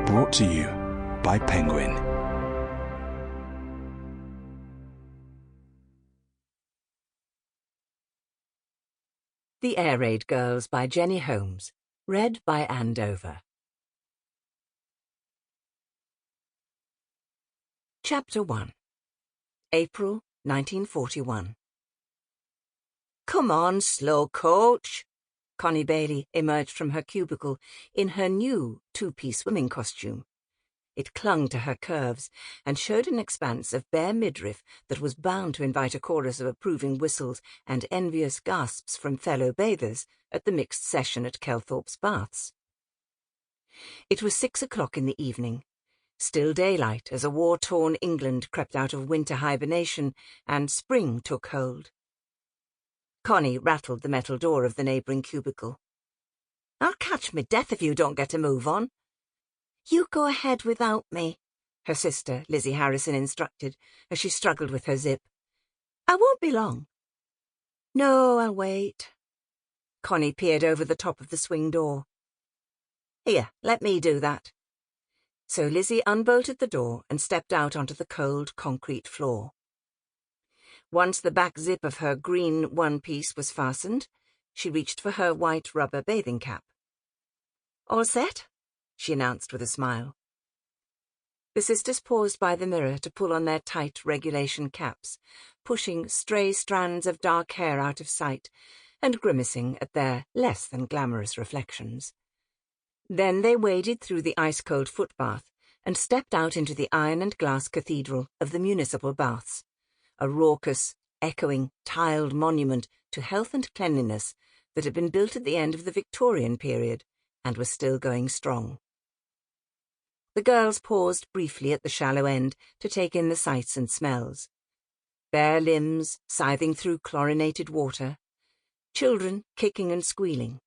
Brought to you by Penguin. The Air Raid Girls by Jenny Holmes. Read by Anne Dover. Chapter 1. April 1941. "Come on, slow coach." Connie Bailey emerged from her cubicle in her new two-piece swimming costume. It clung to her curves and showed an expanse of bare midriff that was bound to invite a chorus of approving whistles and envious gasps from fellow bathers at the mixed session at Kelthorpe's Baths. It was 6 o'clock in the evening, still daylight as a war-torn England crept out of winter hibernation and spring took hold. Connie rattled the metal door of the neighbouring cubicle. "I'll catch me death if you don't get a move on." "You go ahead without me," her sister, Lizzie Harrison, instructed as she struggled with her zip. "I won't be long." "No, I'll wait." Connie peered over the top of the swing door. "Here, let me do that." So Lizzie unbolted the door and stepped out onto the cold concrete floor. Once the back zip of her green one-piece was fastened, she reached for her white rubber bathing cap. "All set?" she announced with a smile. The sisters paused by the mirror to pull on their tight regulation caps, pushing stray strands of dark hair out of sight and grimacing at their less-than-glamorous reflections. Then they waded through the ice-cold footbath and stepped out into the iron and glass cathedral of the municipal baths, a raucous, echoing, tiled monument to health and cleanliness that had been built at the end of the Victorian period and was still going strong. The girls paused briefly at the shallow end to take in the sights and smells. Bare limbs scything through chlorinated water, children kicking and squealing.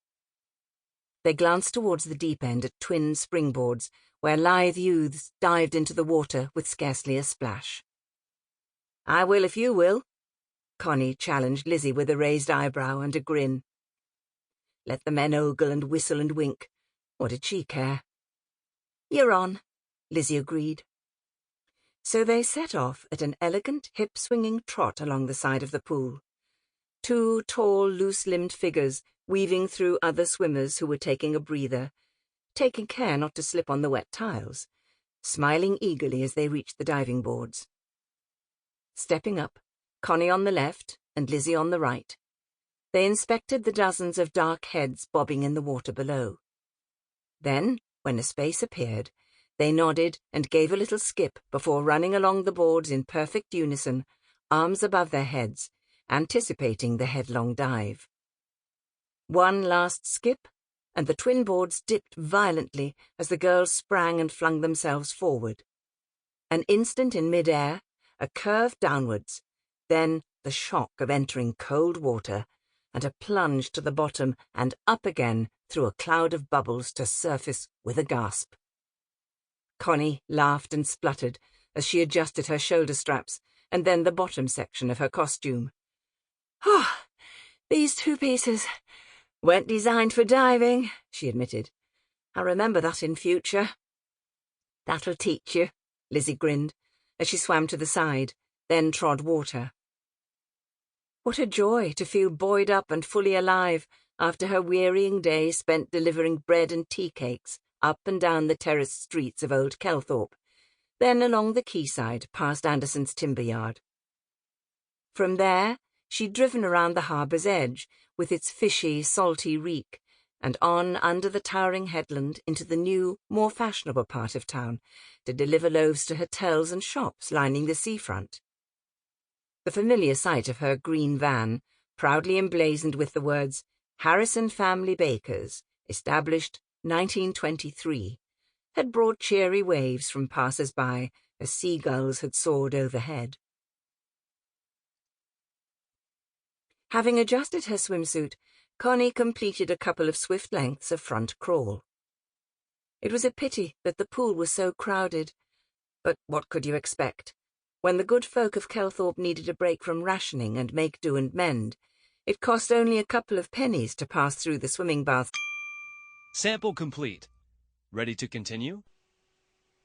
They glanced towards the deep end at twin springboards where lithe youths dived into the water with scarcely a splash. "I will if you will," Connie challenged Lizzie with a raised eyebrow and a grin. Let the men ogle and whistle and wink. What did she care? "You're on," Lizzie agreed. So they set off at an elegant, hip-swinging trot along the side of the pool. Two tall, loose-limbed figures weaving through other swimmers who were taking a breather, taking care not to slip on the wet tiles, smiling eagerly as they reached the diving boards. Stepping up, Connie on the left and Lizzie on the right, they inspected the dozens of dark heads bobbing in the water below. Then, when a space appeared, they nodded and gave a little skip before running along the boards in perfect unison, arms above their heads, anticipating the headlong dive. One last skip, and the twin boards dipped violently as the girls sprang and flung themselves forward. An instant in mid-air, a curve downwards, then the shock of entering cold water, and a plunge to the bottom and up again through a cloud of bubbles to surface with a gasp. Connie laughed and spluttered as she adjusted her shoulder straps and then the bottom section of her costume. "Oh, these two pieces weren't designed for diving," she admitted. "I'll remember that in future." "That'll teach you," Lizzie grinned as she swam to the side, then trod water. What a joy to feel buoyed up and fully alive after her wearying day spent delivering bread and tea cakes up and down the terraced streets of Old Kelthorpe, then along the quayside past Anderson's timber yard. From there, she'd driven around the harbour's edge with its fishy, salty reek, and on under the towering headland into the new, more fashionable part of town to deliver loaves to hotels and shops lining the seafront. The familiar sight of her green van, proudly emblazoned with the words "Harrison Family Bakers, established 1923, had brought cheery waves from passers-by as seagulls had soared overhead. Having adjusted her swimsuit, Connie completed a couple of swift lengths of front crawl. It was a pity that the pool was so crowded, but what could you expect? When the good folk of Kelthorpe needed a break from rationing and make do and mend, it cost only a couple of pennies to pass through the swimming bath. Sample complete. Ready to continue?